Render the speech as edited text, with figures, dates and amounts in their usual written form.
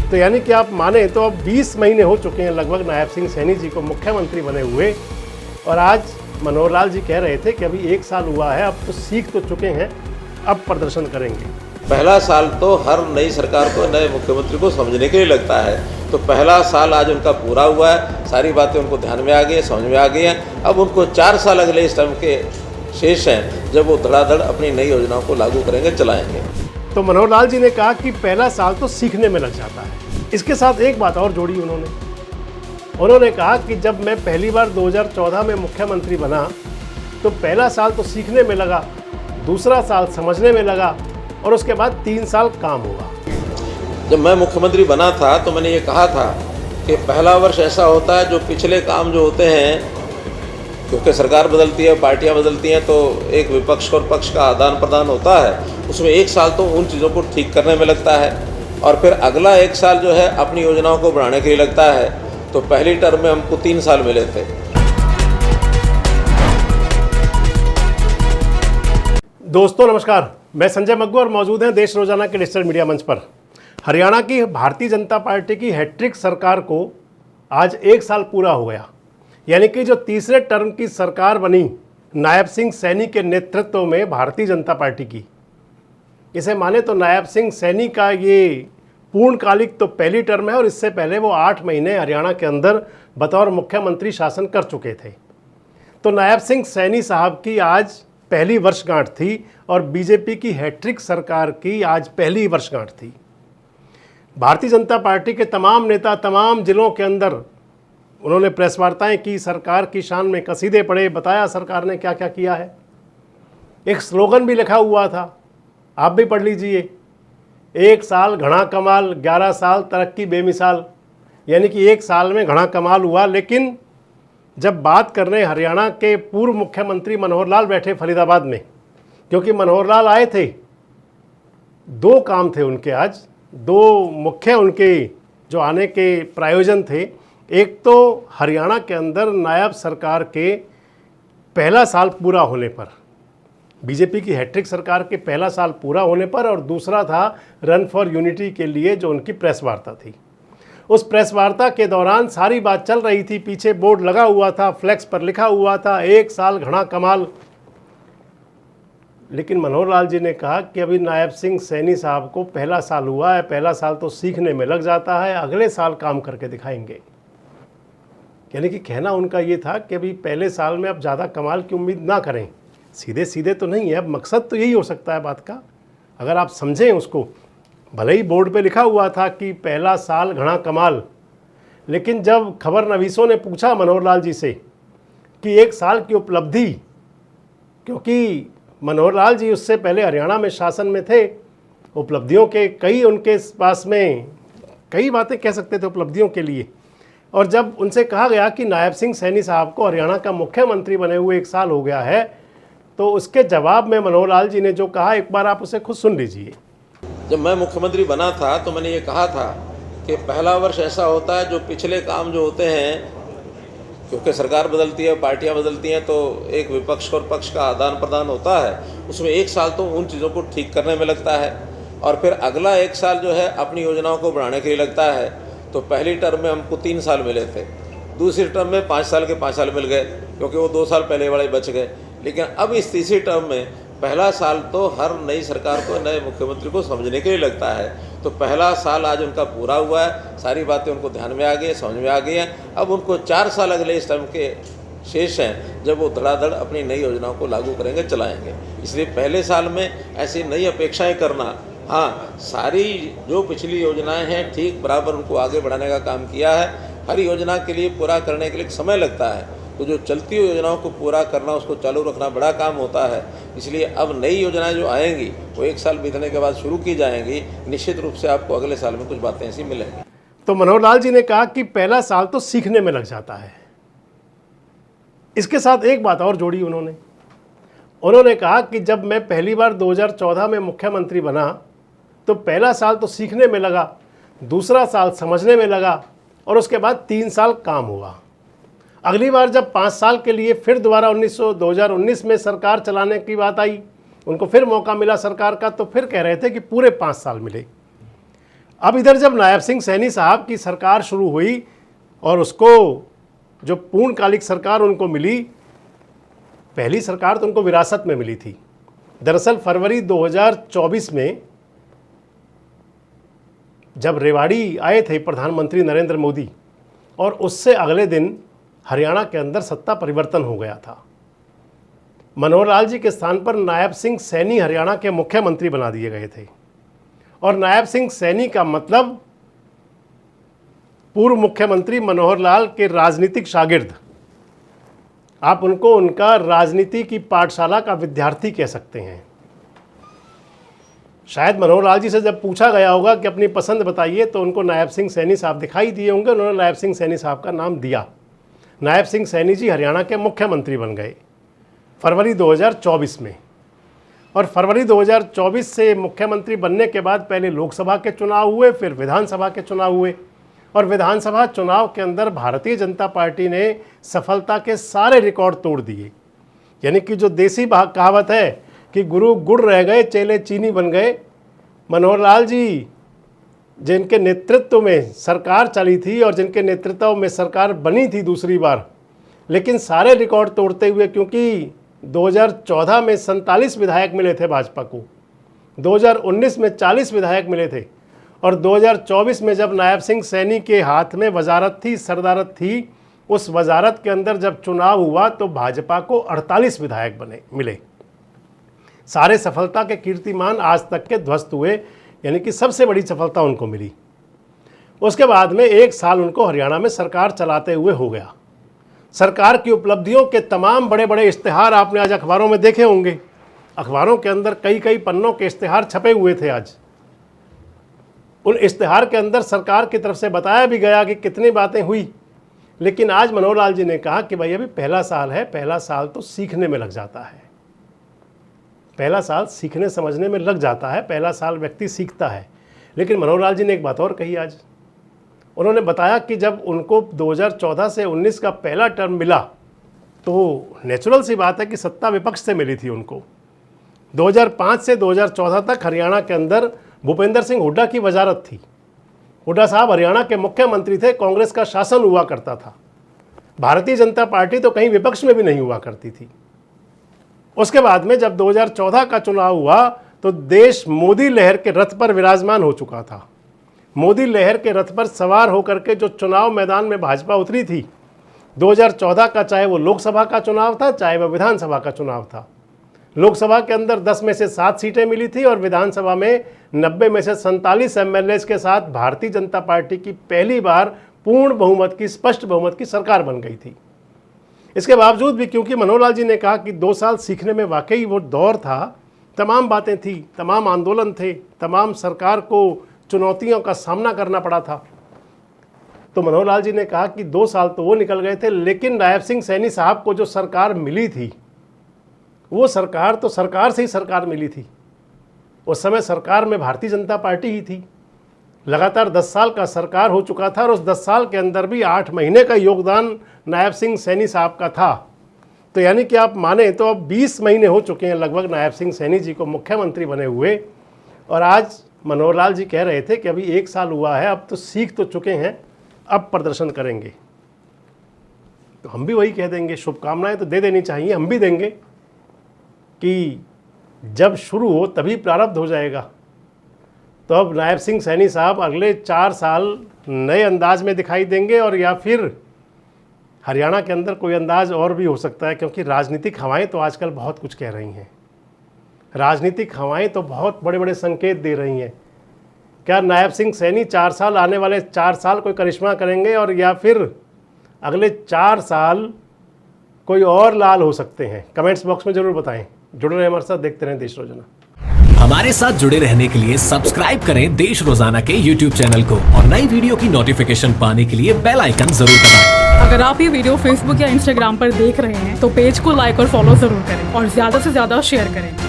तो यानी कि आप माने तो अब 20 महीने हो चुके हैं लगभग नायब सिंह सैनी जी को मुख्यमंत्री बने हुए, और आज मनोहर लाल जी कह रहे थे कि अभी 1 साल हुआ है, अब तो सीख तो चुके हैं, अब प्रदर्शन करेंगे। पहला साल तो हर नई सरकार को, नए मुख्यमंत्री को समझने के लिए लगता है। तो पहला साल आज उनका पूरा हुआ है, सारी बातें उनको ध्यान में आ गई है, समझ में आ गई हैं। अब उनको 4 साल अगले इस टर्म के शेष हैं, जब वो धड़ाधड़ अपनी नई योजनाओं को लागू करेंगे, चलाएंगे। तो मनोहर लाल जी ने कहा कि पहला साल तो सीखने में लग जाता है। इसके साथ एक बात और जोड़ी उन्होंने कहा कि जब मैं पहली बार 2014 में मुख्यमंत्री बना तो पहला साल तो सीखने में लगा, दूसरा साल समझने में लगा, और उसके बाद 3 साल काम हुआ। जब मैं मुख्यमंत्री बना था तो मैंने ये कहा था कि पहला वर्ष ऐसा होता है जो पिछले काम जो होते हैं, क्योंकि सरकार बदलती है, पार्टियां बदलती हैं, तो एक विपक्ष और पक्ष का आदान प्रदान होता है, उसमें 1 साल तो उन चीज़ों को ठीक करने में लगता है, और फिर अगला 1 साल जो है अपनी योजनाओं को बढ़ाने के लिए लगता है। तो पहली टर्म में हमको 3 साल मिले थे। दोस्तों नमस्कार, मैं संजय मग्गू और मौजूद हैं देश रोजाना के डिजिटल मीडिया मंच पर। हरियाणा की भारतीय जनता पार्टी की हैट्रिक सरकार को आज 1 साल पूरा हो गया, यानी कि जो तीसरे टर्म की सरकार बनी नायब सिंह सैनी के नेतृत्व में भारतीय जनता पार्टी की, इसे माने तो नायब सिंह सैनी का ये पूर्णकालिक तो पहली टर्म है, और इससे पहले वो 8 महीने हरियाणा के अंदर बतौर मुख्यमंत्री शासन कर चुके थे। तो नायब सिंह सैनी साहब की आज पहली वर्षगांठ थी, और बीजेपी की हैट्रिक सरकार की आज पहली वर्षगांठ थी। भारतीय जनता पार्टी के तमाम नेता तमाम जिलों के अंदर उन्होंने प्रेस वार्ताएं की, सरकार की शान में कसीदे पढ़े, बताया सरकार ने क्या क्या किया है। एक स्लोगन भी लिखा हुआ था, आप भी पढ़ लीजिए, 1 साल घना कमाल, 11 साल तरक्की बेमिसाल। यानी कि 1 साल में घना कमाल हुआ। लेकिन जब बात कर रहे हरियाणा के पूर्व मुख्यमंत्री मनोहर लाल बैठे फरीदाबाद में, क्योंकि मनोहर लाल आए थे, 2 काम थे उनके, आज 2 मुख्य उनके जो आने के प्रायोजन थे। एक तो हरियाणा के अंदर नायब सरकार के पहला साल पूरा होने पर, बीजेपी की हैट्रिक सरकार के पहला साल पूरा होने पर, और दूसरा था रन फॉर यूनिटी के लिए जो उनकी प्रेस वार्ता थी। उस प्रेस वार्ता के दौरान सारी बात चल रही थी, पीछे बोर्ड लगा हुआ था, फ्लैक्स पर लिखा हुआ था 1 साल घना कमाल। लेकिन मनोहर लाल जी ने कहा कि अभी नायब सिंह सैनी साहब को पहला साल हुआ है, पहला साल तो सीखने में लग जाता है, अगले साल काम करके दिखाएंगे। यानी कि कहना उनका ये था कि अभी पहले साल में अब ज़्यादा कमाल की उम्मीद ना करें। सीधे सीधे तो नहीं है, अब मकसद तो यही हो सकता है बात का, अगर आप समझें उसको। भले ही बोर्ड पे लिखा हुआ था कि पहला साल घना कमाल, लेकिन जब खबर नवीसों ने पूछा मनोहर लाल जी से कि 1 साल की उपलब्धि, क्योंकि मनोहर लाल जी उससे पहले हरियाणा में शासन में थे, उपलब्धियों के कई उनके पास में कई बातें कह सकते थे उपलब्धियों के लिए, और जब उनसे कहा गया कि नायब सिंह सैनी साहब को हरियाणा का मुख्यमंत्री बने हुए 1 साल हो गया है, तो उसके जवाब में मनोहर लाल जी ने जो कहा, एक बार आप उसे खुद सुन लीजिए। जब मैं मुख्यमंत्री बना था तो मैंने ये कहा था कि पहला वर्ष ऐसा होता है जो पिछले काम जो होते हैं, क्योंकि सरकार बदलती है, पार्टियां बदलती हैं, तो एक विपक्ष और पक्ष का आदान प्रदान होता है, उसमें 1 साल तो उन चीज़ों को ठीक करने में लगता है, और फिर अगला 1 साल जो है अपनी योजनाओं को बढ़ाने के लिए लगता है। तो पहली टर्म में हमको 3 साल मिले थे, दूसरी टर्म में 5 साल के 5 साल मिल गए, क्योंकि वो 2 साल पहले वाले बच गए। लेकिन अब इस तीसरी टर्म में पहला साल तो हर नई सरकार को, नए मुख्यमंत्री को समझने के लिए लगता है। तो पहला साल आज उनका पूरा हुआ है, सारी बातें उनको ध्यान में आ गई, समझ में आ गई हैं। अब उनको 4 साल अगले इस टर्म के शेष हैं, जब वो धड़ाधड़ अपनी नई योजनाओं को लागू करेंगे, चलाएंगे। इसलिए पहले साल में ऐसी नई अपेक्षाएं करना, हाँ, सारी जो पिछली योजनाएं हैं ठीक बराबर उनको आगे बढ़ाने का काम किया है। हर योजना के लिए पूरा करने के लिए समय लगता है, तो जो चलती हुई योजनाओं को पूरा करना, उसको चालू रखना बड़ा काम होता है। इसलिए अब नई योजनाएं जो आएंगी वो 1 साल बीतने के बाद शुरू की जाएंगी। निश्चित रूप से आपको अगले साल में कुछ बातें ऐसी मिलेंगी। तो मनोहर लाल जी ने कहा कि पहला साल तो सीखने में लग जाता है। इसके साथ एक बात और जोड़ी उन्होंने कहा कि जब मैं पहली बार 2014 में मुख्यमंत्री बना तो पहला साल तो सीखने में लगा, दूसरा साल समझने में लगा, और उसके बाद 3 साल काम हुआ। अगली बार जब 5 साल के लिए फिर दोबारा 2019 में सरकार चलाने की बात आई, उनको फिर मौका मिला सरकार का, तो फिर कह रहे थे कि पूरे 5 साल मिले। अब इधर जब नायब सिंह सैनी साहब की सरकार शुरू हुई और उसको जो पूर्णकालिक सरकार उनको मिली, पहली सरकार तो उनको विरासत में मिली थी। दरअसल फरवरी 2024 में जब रेवाड़ी आए थे प्रधानमंत्री नरेंद्र मोदी, और उससे अगले दिन हरियाणा के अंदर सत्ता परिवर्तन हो गया था। मनोहर लाल जी के स्थान पर नायब सिंह सैनी हरियाणा के मुख्यमंत्री बना दिए गए थे। और नायब सिंह सैनी का मतलब पूर्व मुख्यमंत्री मनोहर लाल के राजनीतिक शागिर्द, आप उनको उनका राजनीति की पाठशाला का विद्यार्थी कह सकते हैं। शायद मनोहर लाल जी से जब पूछा गया होगा कि अपनी पसंद बताइए तो उनको नायब सिंह सैनी साहब दिखाई दिए होंगे, उन्होंने नायब सिंह सैनी साहब का नाम दिया। नायब सिंह सैनी जी हरियाणा के मुख्यमंत्री बन गए फरवरी 2024 में। और फरवरी 2024 से मुख्यमंत्री बनने के बाद पहले लोकसभा के चुनाव हुए, फिर विधानसभा के चुनाव हुए। और विधानसभा चुनाव के अंदर भारतीय जनता पार्टी ने सफलता के सारे रिकॉर्ड तोड़ दिए। यानी कि जो देसी कहावत है कि गुरु गुड़ रह गए चेले चीनी बन गए, मनोहर लाल जी जिनके नेतृत्व में सरकार चली थी और जिनके नेतृत्व में सरकार बनी थी दूसरी बार, लेकिन सारे रिकॉर्ड तोड़ते हुए, क्योंकि 2014 में 47 विधायक मिले थे भाजपा को, 2019 में 40 विधायक मिले थे, और 2024 में जब नायब सिंह सैनी के हाथ में वजारत थी, सरदारत थी, उस वजारत के अंदर जब चुनाव हुआ तो भाजपा को 48 विधायक मिले। सारे सफलता के कीर्तिमान आज तक के ध्वस्त हुए, यानी कि सबसे बड़ी सफलता उनको मिली। उसके बाद में 1 साल उनको हरियाणा में सरकार चलाते हुए हो गया। सरकार की उपलब्धियों के तमाम बड़े बड़े इश्तिहार आपने आज अखबारों में देखे होंगे। अखबारों के अंदर कई कई पन्नों के इश्तिहार छपे हुए थे आज। उन इश्तिहार के अंदर सरकार की तरफ से बताया भी गया कि कितनी बातें हुई। लेकिन आज मनोहर लाल जी ने कहा कि भाई अभी पहला साल है, पहला साल तो सीखने में लग जाता है, पहला साल सीखने समझने में लग जाता है, पहला साल व्यक्ति सीखता है। लेकिन मनोहर लाल जी ने एक बात और कही आज, उन्होंने बताया कि जब उनको 2014 से 19 का पहला टर्म मिला तो नेचुरल सी बात है कि सत्ता विपक्ष से मिली थी उनको। 2005 से 2014 तक हरियाणा के अंदर भूपेंद्र सिंह हुड्डा की वजारत थी। हुड्डा साहब हरियाणा के मुख्यमंत्री थे, कांग्रेस का शासन हुआ करता था, भारतीय जनता पार्टी तो कहीं विपक्ष में भी नहीं हुआ करती थी। उसके बाद में जब 2014 का चुनाव हुआ तो देश मोदी लहर के रथ पर विराजमान हो चुका था। मोदी लहर के रथ पर सवार होकर के जो चुनाव मैदान में भाजपा उतरी थी 2014 का, चाहे वो लोकसभा का चुनाव था चाहे वह विधानसभा का चुनाव था। लोकसभा के अंदर 10 में से 7 सीटें मिली थी और विधानसभा में 90 में से 47 एमएलए के साथ भारतीय जनता पार्टी की पहली बार पूर्ण बहुमत की, स्पष्ट बहुमत की सरकार बन गई थी। इसके बावजूद भी क्योंकि मनोहर लाल जी ने कहा कि 2 साल सीखने में वाकई वो दौर था, तमाम बातें थी, तमाम आंदोलन थे, तमाम सरकार को चुनौतियों का सामना करना पड़ा था, तो मनोहर लाल जी ने कहा कि 2 साल तो वो निकल गए थे, लेकिन नायब सिंह सैनी साहब को जो सरकार मिली थी वो सरकार तो सरकार से ही सरकार मिली थी। उस समय सरकार में भारतीय जनता पार्टी ही थी। लगातार 10 साल का सरकार हो चुका था और उस 10 साल के अंदर भी 8 महीने का योगदान नायब सिंह सैनी साहब का था। तो यानी कि आप माने तो अब 20 महीने हो चुके हैं लगभग नायब सिंह सैनी जी को मुख्यमंत्री बने हुए, और आज मनोहर लाल जी कह रहे थे कि अभी 1 साल हुआ है, अब तो सीख तो चुके हैं, अब प्रदर्शन करेंगे। तो हम भी वही कह देंगे, शुभकामनाएं तो दे देनी चाहिए, हम भी देंगे कि जब शुरू हो तभी प्रारब्ध हो जाएगा। तो अब नायब सिंह सैनी साहब अगले 4 साल नए अंदाज में दिखाई देंगे, और या फिर हरियाणा के अंदर कोई अंदाज और भी हो सकता है, क्योंकि राजनीतिक हवाएं तो आजकल बहुत कुछ कह रही हैं। राजनीतिक हवाएं तो बहुत बड़े बड़े संकेत दे रही हैं। क्या नायब सिंह सैनी 4 साल, आने वाले 4 साल कोई करिश्मा करेंगे, और या फिर अगले 4 साल कोई और लाल हो सकते हैं? कमेंट्स बॉक्स में जरूर बताएं। जुड़े रहे हमारे साथ, देखते रहें देश रोजाना। हमारे साथ जुड़े रहने के लिए सब्सक्राइब करें देश रोजाना के YouTube चैनल को, और नई वीडियो की नोटिफिकेशन पाने के लिए बेल आइकन जरूर दबाएं। अगर आप ये वीडियो Facebook या Instagram पर देख रहे हैं तो पेज को लाइक और फॉलो जरूर करें और ज्यादा से ज्यादा शेयर करें।